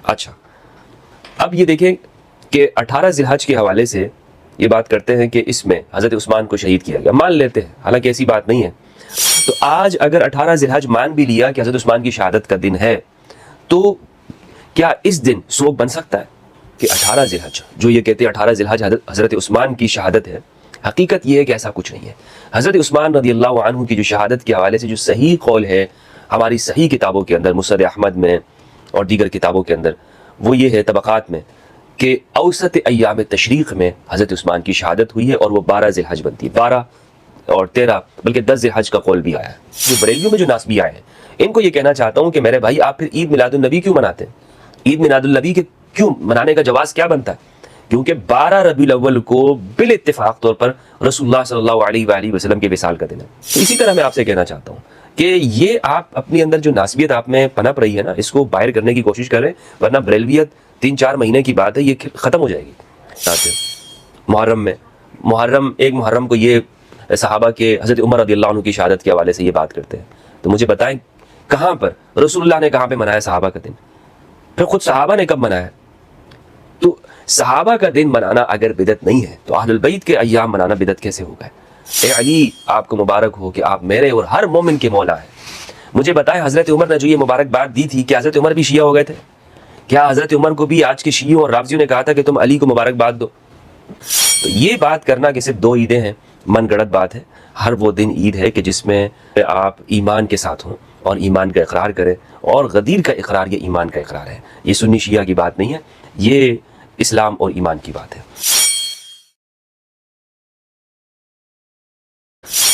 اچھا، اب یہ دیکھیں کہ 18 ذی الحج کے حوالے سے یہ بات کرتے ہیں کہ اس میں حضرت عثمان کو شہید کیا گیا، مان لیتے ہیں، حالانکہ ایسی بات نہیں ہے۔ تو آج اگر 18 ذی الحج مان بھی لیا کہ حضرت عثمان کی شہادت کا دن ہے، تو کیا اس دن سوگ بن سکتا ہے کہ 18 ذی الحج، جو یہ کہتے ہیں 18 ذی الحج حضرت عثمان کی شہادت ہے؟ حقیقت یہ ہے کہ ایسا کچھ نہیں ہے۔ حضرت عثمان رضی اللہ عنہ کی جو شہادت کے حوالے سے جو صحیح قول ہے ہماری صحیح کتابوں کے اندر، مسند احمد میں اور دیگر کتابوں کے اندر، وہ یہ ہے طبقات میں کہ اوسط ایام تشریق میں حضرت عثمان کی شہادت ہوئی ہے، اور وہ 12 ذی الحج بنتی ہے، 12 اور 13 بلکہ 10 ذی الحج کا قول بھی آیا ہے۔ جو بریلیوں میں جو ناسبی آئے ہیں، ان کو یہ کہنا چاہتا ہوں کہ میرے بھائی آپ پھر عید میلاد النبی کیوں مناتے ہیں؟ عید میلاد النبی کے کیوں منانے کا جواز کیا بنتا ہے؟ کیونکہ 12 ربیع الاول کو بال اتفاق طور پر رسول اللہ صلی اللہ علیہ وآلہ وسلم کے وصال کا دن ہے۔ تو اسی طرح میں آپ سے کہنا چاہتا ہوں کہ یہ آپ اپنی اندر جو ناسبیت آپ میں پنپ رہی ہے نا، اس کو باہر کرنے کی کوشش کریں، ورنہ بریلویت 3-4 مہینے کی بات ہے، یہ ختم ہو جائے گی۔ محرم میں ایک محرم کو یہ صحابہ کے حضرت عمر رضی اللہ عنہ کی شہادت کے حوالے سے یہ بات کرتے ہیں، تو مجھے بتائیں کہاں پر رسول اللہ نے کہاں پہ منایا صحابہ کا دن؟ پھر خود صحابہ نے کب منایا؟ تو صحابہ کا دن منانا اگر بدعت نہیں ہے تو اہل البیت کے ایام منانا بدعت کیسے ہوگا؟ اے علی، آپ کو مبارک ہو کہ آپ میرے اور ہر مومن کے مولا ہیں۔ مجھے بتائیں حضرت عمر نے جو یہ مبارک بات دی تھی، کیا حضرت عمر بھی شیعہ ہو گئے تھے؟ کیا حضرت عمر کو بھی آج کے شیعوں اور رافضیوں نے کہا تھا کہ تم علی کو مبارک بات دو؟ تو یہ بات کرنا کہ صرف 2 عیدیں ہیں، من گڑت بات ہے۔ ہر وہ دن عید ہے کہ جس میں آپ ایمان کے ساتھ ہوں اور ایمان کا اقرار کریں، اور غدیر کا اقرار یہ ایمان کا اقرار ہے۔ یہ سنی شیعہ کی بات نہیں ہے، یہ اسلام اور ایمان کی بات ہے۔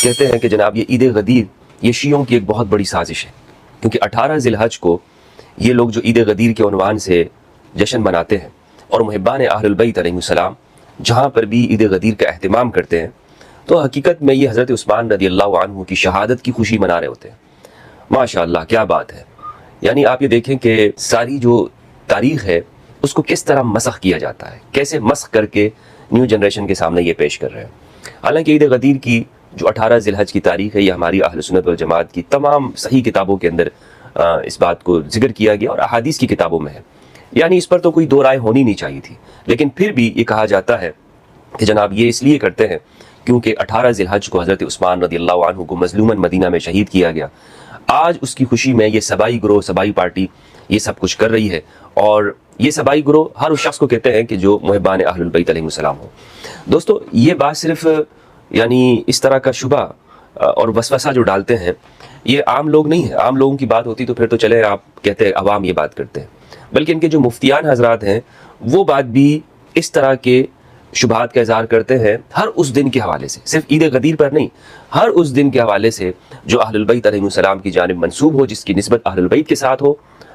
کہتے ہیں کہ جناب یہ عید غدیر یہ شیعوں کی ایک بہت بڑی سازش ہے، کیونکہ 18 ذی الحج کو یہ لوگ جو عید غدیر کے عنوان سے جشن مناتے ہیں، اور محبان اہل البیت علیہ السلام جہاں پر بھی عید غدیر کا اہتمام کرتے ہیں، تو حقیقت میں یہ حضرت عثمان رضی اللہ عنہ کی شہادت کی خوشی منا رہے ہوتے ہیں۔ ماشاءاللہ، کیا بات ہے! یعنی آپ یہ دیکھیں کہ ساری جو تاریخ ہے اس کو کس طرح مسخ کیا جاتا ہے، کیسے مسخ کر کے نیو جنریشن کے سامنے یہ پیش کر رہے ہیں۔ حالانکہ عید غدیر کی جو 18 ذی الحج کی تاریخ ہے، یہ ہماری اہل سنت والجماعت کی تمام صحیح کتابوں کے اندر اس بات کو ذکر کیا گیا، اور احادیث کی کتابوں میں ہے، یعنی اس پر تو کوئی 2 رائے ہونی نہیں چاہیے تھی۔ لیکن پھر بھی یہ کہا جاتا ہے کہ جناب یہ اس لیے کرتے ہیں کیونکہ 18 ذی الحج کو حضرت عثمان رضی اللہ عنہ کو مظلوماً مدینہ میں شہید کیا گیا۔ آج اس کی خوشی میں یہ سبائی گروہ، سبائی پارٹی یہ سب کچھ کر رہی ہے، اور یہ سبائی گروہ ہر اس شخص کو کہتے ہیں کہ جو محبان اہل البیت علیہ السلام ہو۔ دوستو، یہ بات صرف یعنی اس طرح کا شبہ اور وسوسہ جو ڈالتے ہیں، یہ عام لوگ نہیں ہیں۔ عام لوگوں کی بات ہوتی تو پھر تو چلے آپ کہتے ہیں عوام یہ بات کرتے ہیں، بلکہ ان کے جو مفتیان حضرات ہیں وہ بات بھی اس طرح کے شبہات کا اظہار کرتے ہیں ہر اس دن کے حوالے سے، صرف عید غدیر پر نہیں، ہر اس دن کے حوالے سے جو اہل البیت علیہ السلام کی جانب منسوب ہو، جس کی نسبت اہل البیت کے ساتھ ہو۔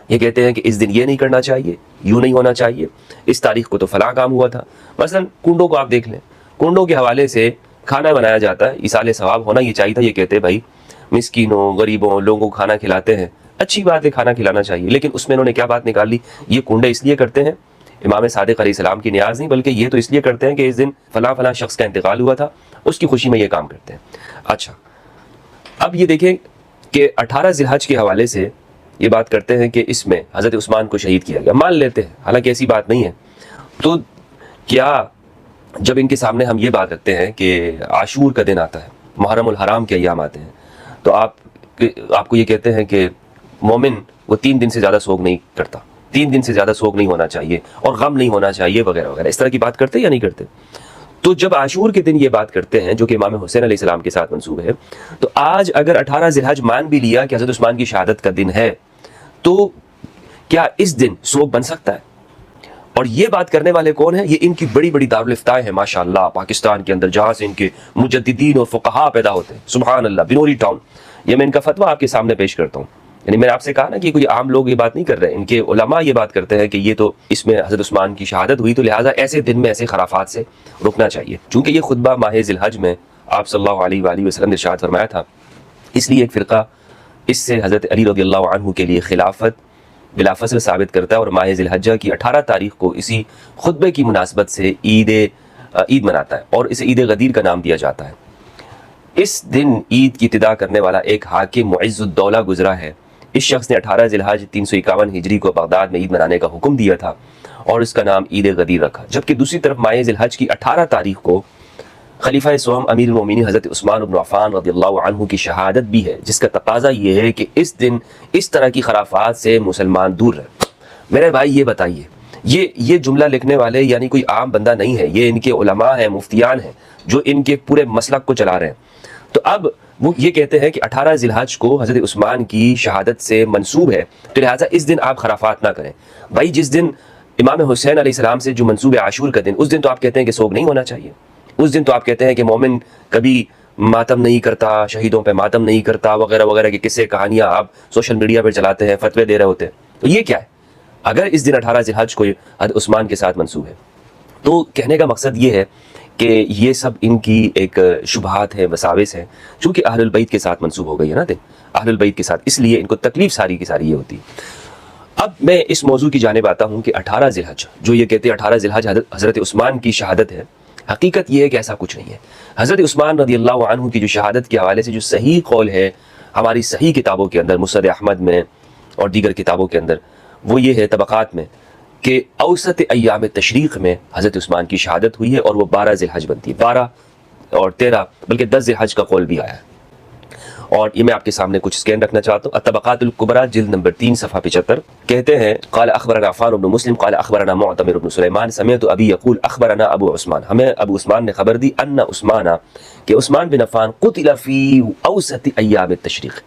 یہ کہتے ہیں کہ اس دن یہ نہیں کرنا چاہیے، یوں نہیں ہونا چاہیے، اس تاریخ کو تو فلاں کام ہوا تھا۔ مثلا کنڈوں کو آپ دیکھ لیں، کنڈوں کے حوالے سے کھانا بنایا جاتا ہے، ایصال ثواب ہونا یہ چاہیے تھا۔ یہ کہتے ہیں بھائی مسکینوں، غریبوں، لوگوں کو کھانا کھلاتے ہیں، اچھی بات ہے، کھانا کھلانا چاہیے، لیکن اس میں انہوں نے کیا بات نکال لی؟ یہ کنڈے اس لیے کرتے ہیں امام صادق علیہ السلام کی نیاز نہیں، بلکہ یہ تو اس لیے کرتے ہیں کہ اس دن فلاں فلاں شخص کا انتقال ہوا تھا، اس کی خوشی میں یہ کام کرتے ہیں۔ اچھا، اب یہ دیکھیں کہ 18 ذی الحج کے حوالے سے یہ بات کرتے ہیں کہ اس میں حضرت عثمان کو شہید کیا گیا، مان لیتے ہیں، حالانکہ ایسی بات نہیں ہے۔ تو کیا جب ان کے سامنے ہم یہ بات رکھتے ہیں کہ عاشور کا دن آتا ہے، محرم الحرام کے ایام آتے ہیں، تو آپ کو یہ کہتے ہیں کہ مومن وہ 3 دن سے زیادہ سوگ نہیں کرتا، 3 دن سے زیادہ سوگ نہیں ہونا چاہیے، اور غم نہیں ہونا چاہیے، وغیرہ وغیرہ، اس طرح کی بات کرتے یا نہیں کرتے؟ تو جب عاشور کے دن یہ بات کرتے ہیں جو کہ امام حسین علیہ السلام کے ساتھ منسوب ہے، تو آج اگر 18 ذی الحج مان بھی لیا کہ حضرت عثمان کی شہادت کا دن ہے، تو کیا اس دن سوگ بن سکتا ہے؟ اور یہ بات کرنے والے کون ہیں؟ یہ ان کی بڑی بڑی دارالفتائیں ہیں ماشاءاللہ پاکستان کے اندر، جہاں سے ان کے مجددین اور فقہاء پیدا ہوتے ہیں، سبحان اللہ، بنوری ٹاؤن۔ یہ میں ان کا فتویٰ آپ کے سامنے پیش کرتا ہوں۔ یعنی میں نے آپ سے کہا نا کہ کوئی عام لوگ یہ بات نہیں کر رہے، ان کے علماء یہ بات کرتے ہیں کہ یہ تو اس میں حضرت عثمان کی شہادت ہوئی، تو لہٰذا ایسے دن میں ایسے خرافات سے رکنا چاہیے۔ چونکہ یہ خطبہ ماہ ذی الحج میں آپ صلی اللہ علیہ وآلہ وسلم نے ارشاد فرمایا تھا، اس لیے ایک فرقہ اس سے حضرت علی رضی اللہ عنہ کے لیے خلافت بلا فصل ثابت کرتا ہے، اور ماہ ذی الحجہ کی 18 تاریخ کو اسی خطبے کی مناسبت سے عید مناتا ہے، اور اسے عید غدیر کا نام دیا جاتا ہے۔ اس دن عید کی ابتدا کرنے والا ایک حاکم معز الدولہ گزرا ہے، اس شخص نے 18 ذی الحج 351 ہجری کو بغداد میں عید منانے کا حکم دیا تھا اور اس کا نام عید غدیر رکھا، جبکہ دوسری طرف ماہ ذی الحج کی 18 تاریخ کو خلیفہ سوم امیر المومنین حضرت عثمان بن عفان رضی اللہ عنہ کی شہادت بھی ہے، جس کا تقاضا یہ ہے کہ اس دن اس طرح کی خرافات سے مسلمان دور رہیں۔ میرے بھائی یہ بتائیے، یہ جملہ لکھنے والے یعنی کوئی عام بندہ نہیں ہے، یہ ان کے علماء ہیں، مفتیان ہیں جو ان کے پورے مسلک کو چلا رہے ہیں۔ تو اب وہ یہ کہتے ہیں کہ 18 ذی الحج کو حضرت عثمان کی شہادت سے منسوب ہے، تو لہٰذا اس دن آپ خرافات نہ کریں۔ بھائی جس دن امام حسین علیہ السلام سے جو منسوب ہے عاشور کا دن، اس دن تو آپ کہتے ہیں کہ سوگ نہیں ہونا چاہیے، اس دن تو آپ کہتے ہیں کہ مومن کبھی ماتم نہیں کرتا، شہیدوں پہ ماتم نہیں کرتا وغیرہ وغیرہ کی قصے کہانیاں آپ سوشل میڈیا پہ چلاتے ہیں، فتوے دے رہے ہوتے ہیں۔ تو یہ کیا ہے؟ اگر اس دن 18 ذی الحج کو حضرت عثمان کے ساتھ منسوب ہے، تو کہنے کا مقصد یہ ہے کہ یہ سب ان کی ایک شبہات ہیں، وساوس ہیں، چونکہ اہل البیت کے ساتھ منسوب ہو گئی ہے نا دن، اہل البیت کے ساتھ، اس لیے ان کو تکلیف ساری کی ساری یہ ہوتی ہے۔ اب میں اس موضوع کی جانب آتا ہوں کہ 18 ذی الحج جو یہ کہتے ہیں 18 ذی الحج حضرت عثمان کی شہادت ہے، حقیقت یہ ہے کہ ایسا کچھ نہیں ہے۔ حضرت عثمان رضی اللہ عنہ کی جو شہادت کے حوالے سے جو صحیح قول ہے ہماری صحیح کتابوں کے اندر، مسند احمد میں اور دیگر کتابوں کے اندر، وہ یہ ہے طبقات میں کہ اوسط ایام تشریق میں حضرت عثمان کی شہادت ہوئی ہے اور وہ 12 ذی الحج بنتی ہے، 12 اور 13 بلکہ 10 ذی الحج کا قول بھی آیا ہے۔ اور یہ میں آپ کے سامنے کچھ سکین رکھنا چاہتا ہوں۔ الطبقات الکبریٰ جلد نمبر 3 صفحہ 75 کہتے ہیں قال اخبرنا عفان بن مسلم قال اخبرنا معتمر بن سلیمان سمعت ابی یقول اخبرنا ابو عثمان، ہمیں ابو عثمان نے خبر دی ان عثمان کہ عثمان بن عفان قتل فی اوسط ایام التشریق،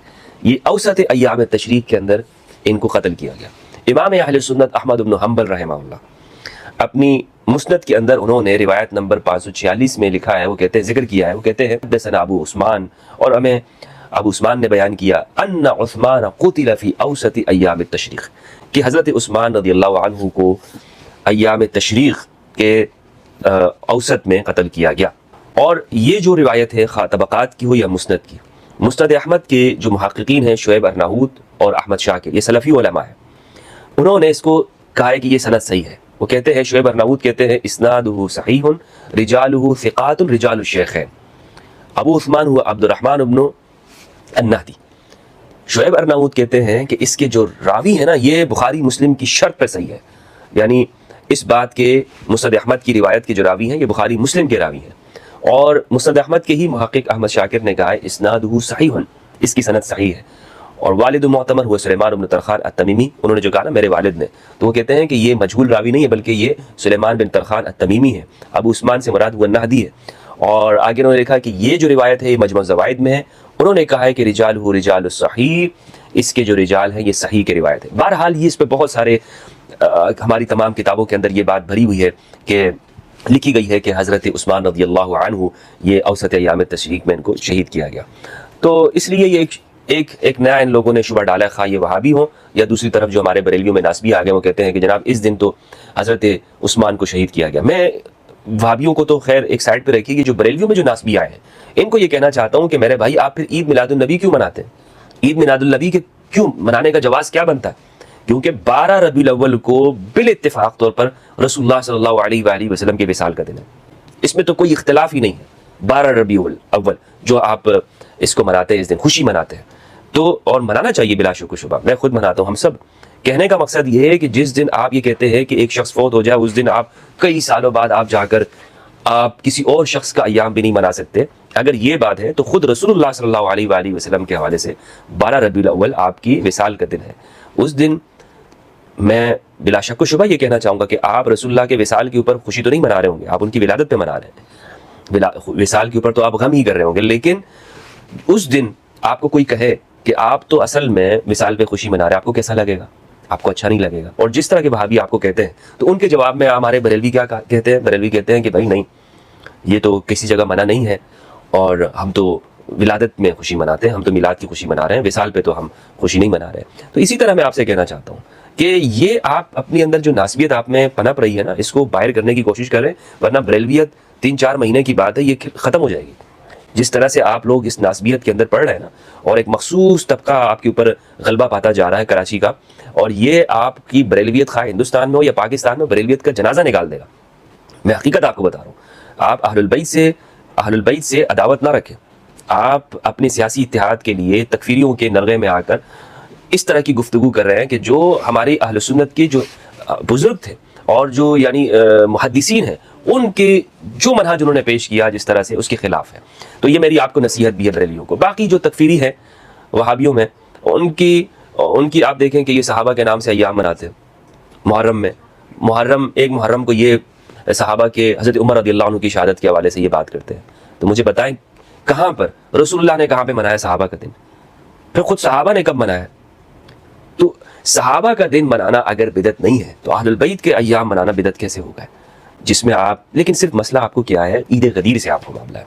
یہ اوسط ایام التشریق کے اندر ان کو قتل کیا گیا۔ امام اہل سنت احمد بن حنبل رحمہ اللہ اپنی مسند کے اندر انہوں نے روایت نمبر 546 میں لکھا ہے، وہ کہتے ہیں ذکر کیا ہے، وہ کہتے ہیں حدثنا ابو عثمان، اور ہمیں ابو عثمان نے بیان کیا ان عثمان قتل فی اوسط ایام التشریق، کہ حضرت عثمان رضی اللہ عنہ کو ایام تشریق کے اوسط میں قتل کیا گیا۔ اور یہ جو روایت ہے خواہ طبقات کی ہو یا مسند کی، مسند احمد کے جو محققین ہیں شعیب ارناؤوط اور احمد شاکر، یہ سلفی علماء ہیں، انہوں نے اس کو کہا ہے کہ یہ سند صحیح ہے۔ وہ کہتے ہیں شعیب ارناؤوط کہتے ہیں اسنادہ صحیح رجالہ ثقات رجال الشیخین، ابو عثمان ہوا عبد الرحمن بن النہدی۔ شعیب ارناؤوط کہتے ہیں کہ اس کے جو راوی ہیں نا، یہ بخاری مسلم کی شرط پر صحیح ہے، یعنی اس بات کے مسند احمد کی روایت کے جو راوی ہیں یہ بخاری مسلم کے راوی ہیں۔ اور مسند احمد کے ہی محقق احمد شاکر نے کہا ہے اسنادہ صحیح، اس کی سند صحیح ہے۔ اور والد معتمر ہوئے سلیمان بن طرخان التمیمی، انہوں نے جو کہا نا میرے والد نے، تو وہ کہتے ہیں کہ یہ مجہول راوی نہیں ہے بلکہ یہ سلیمان بن طرخان التمیمی ہے، ابو عثمان سے مراد ہوا النہدی ہے۔ اور آگے انہوں نے لکھا کہ یہ جو روایت ہے یہ مجمع الزوائد میں ہے، انہوں نے کہا ہے کہ رجال ہو رجال الصحیح، اس کے جو رجال ہیں یہ صحیح کے روایت ہے۔ بہرحال یہ اس پہ بہت سارے ہماری تمام کتابوں کے اندر یہ بات بھری ہوئی ہے کہ لکھی گئی ہے کہ حضرت عثمان رضی اللہ عنہ یہ اوسط ایام تشریق میں ان کو شہید کیا گیا۔ تو اس لیے یہ ایک نیا ان لوگوں نے شبہ ڈالا ہے، خواہ یہ وہابی ہوں یا دوسری طرف جو ہمارے بریلویوں میں ناسبی آ گئے، وہ کہتے ہیں کہ جناب اس دن تو حضرت عثمان کو شہید کیا گیا۔ میں وہابیوں کو تو خیر ایک سائڈ پہ رکھیے، کہ جو بریلویوں میں جو ناسبی آئے ہیں ان کو یہ کہنا چاہتا ہوں کہ میرے بھائی آپ پھر عید میلاد النبی کیوں مناتے ہیں؟ عید میلاد النبی کے کیوں منانے کا جواز کیا بنتا ہے؟ کیونکہ 12 ربیع الاول کو بالاتفاق طور پر رسول اللہ صلی اللہ علیہ وآلہ وسلم کے وصال کا دن ہے، اس میں تو کوئی اختلاف ہی نہیں ہے۔ 12 ربیع الاول جو آپ اس کو مناتے ہیں، اس دن خوشی مناتے ہیں، تو اور منانا چاہیے بلا شک و شبہ، میں خود مناتا ہوں، ہم سب۔ کہنے کا مقصد یہ ہے کہ جس دن آپ یہ کہتے ہیں کہ ایک شخص فوت ہو جائے، اس دن آپ کئی سالوں بعد آپ جا کر آپ کسی اور شخص کا ایام بھی نہیں منا سکتے۔ اگر یہ بات ہے تو خود رسول اللہ صلی اللہ علیہ وآلہ وسلم کے حوالے سے 12 ربیع الاول آپ کی وصال کا دن ہے، اس دن میں بلا شک و شبہ یہ کہنا چاہوں گا کہ آپ رسول اللہ کے وصال کے اوپر خوشی تو نہیں منا رہے ہوں گے، آپ ان کی ولادت پہ منا رہے ہیں، وصال کے اوپر تو آپ غم ہی کر رہے ہوں گے، لیکن اس دن آپ کو کوئی کہے کہ آپ تو اصل میں وصال پہ خوشی منا رہے ہیں، آپ کو کیسا لگے گا؟ آپ کو اچھا نہیں لگے گا۔ اور جس طرح کے وہابی آپ کو کہتے ہیں، تو ان کے جواب میں ہمارے بریلوی کیا کہتے ہیں؟ بریلوی کہتے ہیں کہ بھائی نہیں، یہ تو کسی جگہ منع نہیں ہے، اور ہم تو ولادت میں خوشی مناتے ہیں، ہم تو میلاد کی خوشی منا رہے ہیں، وصال پہ تو ہم خوشی نہیں منا رہے۔ تو اسی طرح میں آپ سے کہنا چاہتا ہوں کہ یہ آپ اپنی اندر جو ناسبیت آپ میں پنپ رہی ہے نا، اس کو باہر کرنے کی کوشش کریں، ورنہ بریلویت 3-4 مہینے کی بات ہے، یہ ختم ہو جائے گی۔ جس طرح سے آپ لوگ اس ناسبیت کے اندر پڑھ رہے ہیں نا، اور ایک مخصوص طبقہ آپ کے اوپر غلبہ پاتا جا رہا ہے کراچی کا، اور یہ آپ کی بریلویت خواہ ہندوستان میں ہو یا پاکستان میں بریلویت کا جنازہ نکال دے گا۔ میں حقیقت آپ کو بتا رہا ہوں، آپ اہل البیت سے عداوت نہ رکھیں، آپ اپنے سیاسی اتحاد کے لیے تکفیریوں کے نرغے میں آ کر اس طرح کی گفتگو کر رہے ہیں کہ جو ہمارے اہل سنت کے جو بزرگ تھے اور جو یعنی محدثین ہیں ان کے جو منہج انہوں نے پیش کیا جس طرح سے اس کے خلاف ہے. تو یہ میری آپ کو نصیحت بھی ہے بریلیوں کو. باقی جو تکفیری ہے وہابیوں میں ان کی آپ دیکھیں کہ یہ صحابہ کے نام سے ایام مناتے ہیں. محرم میں ایک محرم کو یہ صحابہ کے حضرت عمر رضی اللہ عنہ کی شہادت کے حوالے سے یہ بات کرتے ہیں. تو مجھے بتائیں کہاں پر رسول اللہ نے کہاں پہ منایا صحابہ کا دن؟ پھر خود صحابہ نے کب منایا؟ تو صحابہ کا دن منانا اگر بدعت نہیں ہے تو اہل البیت کے ایام منانا بدعت کیسے ہوگا؟ جس میں آپ لیکن صرف مسئلہ آپ کو کیا ہے؟ عید غدیر سے آپ کو معاملہ ہے.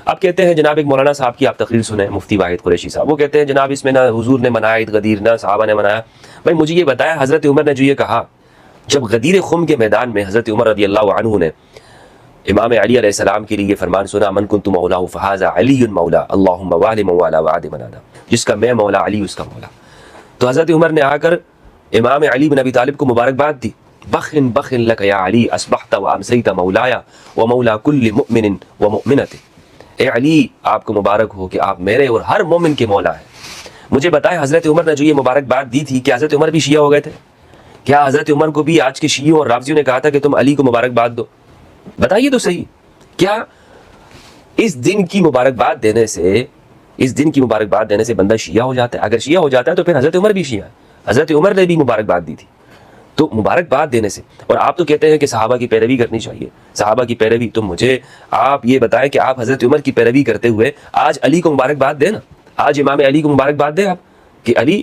آپ کہتے ہیں جناب ایک مولانا صاحب کی آپ تقریر سنیں، مفتی واحد قریشی صاحب، وہ کہتے ہیں جناب اس میں نہ حضور نے منایا عید غدیر نہ صحابہ نے منایا. بھائی مجھے یہ بتایا حضرت عمر نے جو یہ کہا جب غدیر خم کے میدان میں حضرت عمر رضی اللہ عنہ نے امام علی علیہ السلام کے لیے یہ فرمان سنا، من کنت مولاه فهذا علی مولا اللهم وال مولا وعد منادا، جس کا میں مولا علی اس کا مولا. تو حضرت عمر نے آ کر امام علی بن ابی طالب کو مبارکباد دی. بخن بخن لک یا علی اصبحت وامسیت مولایا ومولا کل مؤمن ومؤمنۃ. اے علی آپ کو مبارک ہو کہ آپ میرے اور ہر مومن کے مولا ہیں. مجھے بتائیں حضرت عمر نے جو یہ مبارکباد دی تھی کیا حضرت عمر بھی شیعہ ہو گئے تھے؟ کیا حضرت عمر کو بھی آج کے شیعوں اور رافضیوں نے کہا تھا کہ تم علی کو مبارکباد دو؟ بتائیے تو صحیح. کیا اس دن کی مبارکباد دینے سے بندہ شیعہ ہو جاتا ہے؟ اگر شیعہ ہو جاتا ہے تو پھر حضرت عمر بھی شیعہ ہے. حضرت عمر نے بھی مبارکباد دی تھی. تو مبارکباد دینے سے، اور آپ تو کہتے ہیں کہ صحابہ کی پیروی کرنی چاہیے، صحابہ کی پیروی. تو مجھے آپ یہ بتائیں کہ آپ حضرت عمر کی پیروی کرتے ہوئے آج علی کو مبارکباد دیں نا، آج امام علی کو مبارکباد دیں آپ کہ علی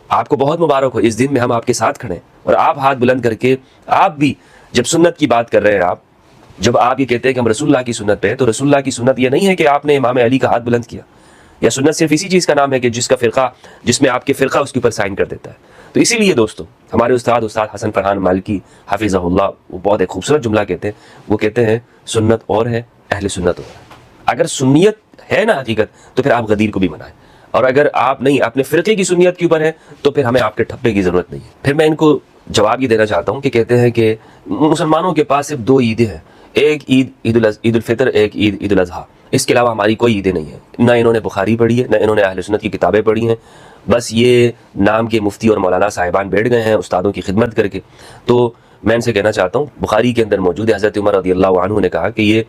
آپ کو بہت مبارک ہو، اس دن میں ہم آپ کے ساتھ کھڑے ہیں. اور آپ ہاتھ بلند کر کے آپ بھی جب سنت کی بات کر رہے ہیں، جب آپ یہ کہتے ہیں کہ ہم رسول اللہ کی سنت پہ ہیں، تو رسول اللہ کی سنت یہ نہیں ہے کہ آپ نے امام علی کا ہاتھ بلند کیا. یا سنت صرف اسی چیز کا نام ہے کہ جس میں آپ کے فرقہ اس کے اوپر سائن کر دیتا ہے. تو اسی لیے دوستو ہمارے استاد حسن فرحان مالکی حفظہ اللہ وہ بہت ایک خوبصورت جملہ کہتے ہیں. وہ کہتے ہیں سنت اور ہے، اہل سنت اور ہے. اگر سنیت ہے نا حقیقت تو پھر آپ غدیر کو بھی منائیں، اور اگر آپ نہیں اپنے فرقے کی سنیت کے اوپر ہے تو پھر ہمیں آپ کے ٹھپے کی ضرورت نہیں ہے. پھر میں ان کو جواب یہ دینا چاہتا ہوں کہ کہتے ہیں کہ مسلمانوں کے پاس صرف 2 عیدیں ہیں، ایک عید الفطر، ایک عید الاضحیٰ. اس کے علاوہ ہماری کوئی عیدیں نہیں ہیں. نہ انہوں نے بخاری پڑھی ہے، نہ انہوں نے اہل سنت کی کتابیں پڑھی ہیں. بس یہ نام کے مفتی اور مولانا صاحبان بیٹھ گئے ہیں استادوں کی خدمت کر کے. تو میں ان سے کہنا چاہتا ہوں بخاری کے اندر موجود ہے حضرت عمر رضی اللہ عنہ نے کہا کہ یہ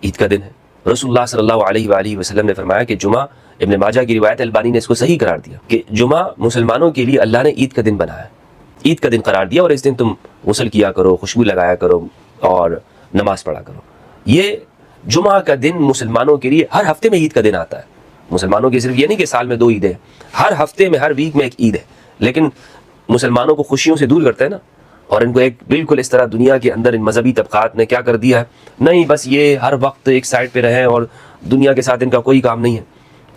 عید کا دن ہے. رسول اللہ صلی اللہ علیہ وآلہ وسلم نے فرمایا کہ جمعہ، ابن ماجہ کی روایت البانی نے اس کو صحیح قرار دیا کہ جمعہ مسلمانوں کے لیے اللہ نے عید کا دن بنایا، عید کا دن قرار دیا، اور اس دن تم غسل کیا کرو، خوشبو لگایا کرو اور نماز پڑھا کرو. یہ جمعہ کا دن مسلمانوں کے لیے ہر ہفتے میں عید کا دن آتا ہے. مسلمانوں کی صرف یہ نہیں کہ سال میں 2 عیدیں، ہر ہفتے میں ہر ویک میں ایک عید ہے. لیکن مسلمانوں کو خوشیوں سے دور کرتے ہیں نا، اور ان کو ایک بالکل اس طرح دنیا کے اندر ان مذہبی طبقات نے کیا کر دیا ہے، نہیں بس یہ ہر وقت ایک سائڈ پہ رہیں اور دنیا کے ساتھ ان کا کوئی کام نہیں ہے.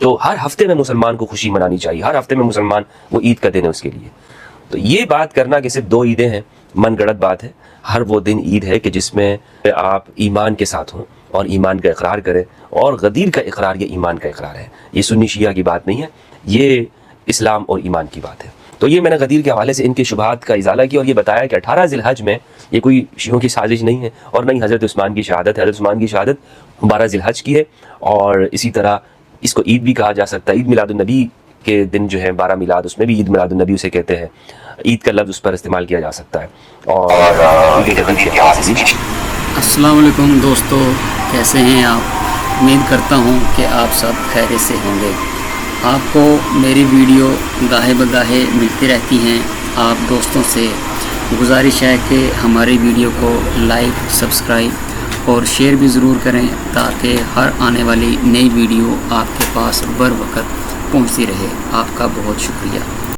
تو ہر ہفتے میں مسلمان کو خوشی منانی چاہیے، ہر ہفتے میں مسلمان وہ عید کا دن ہے اس کے لیے. تو یہ بات کرنا کہ صرف 2 عیدیں ہیں من گڑت بات ہے. ہر وہ دن عید ہے کہ جس میں آپ ایمان کے ساتھ ہوں اور ایمان کا اقرار کریں، اور غدیر کا اقرار یہ ایمان کا اقرار ہے. یہ سنی شیعہ کی بات نہیں ہے، یہ اسلام اور ایمان کی بات ہے. تو یہ میں نے غدیر کے حوالے سے ان کے شبہات کا ازالہ کیا، اور یہ بتایا کہ 18 ذی الحج میں یہ کوئی شیعوں کی سازش نہیں ہے، اور نہ ہی حضرت عثمان کی شہادت ہے. حضرت عثمان کی شہادت 12 ذی الحج کی ہے، اور اسی طرح اس کو عید بھی کہا جا سکتا ہے. عید میلاد النبی کے دن جو ہے 12 میلاد، اس میں بھی عید میلاد النبی اسے کہتے ہیں. عید کا لفظ اس پر استعمال کیا جا سکتا ہے. اور السلام علیکم دوستو، کیسے ہیں آپ؟ امید کرتا ہوں کہ آپ سب خیریت سے ہوں گے. آپ کو میری ویڈیو گاہے بگاہے ملتی رہتی ہیں. آپ دوستوں سے گزارش ہے کہ ہماری ویڈیو کو لائک، سبسکرائب اور شیئر بھی ضرور کریں، تاکہ ہر آنے والی نئی ویڈیو آپ کے پاس بر وقت پہنچتی رہے. آپ کا بہت شکریہ.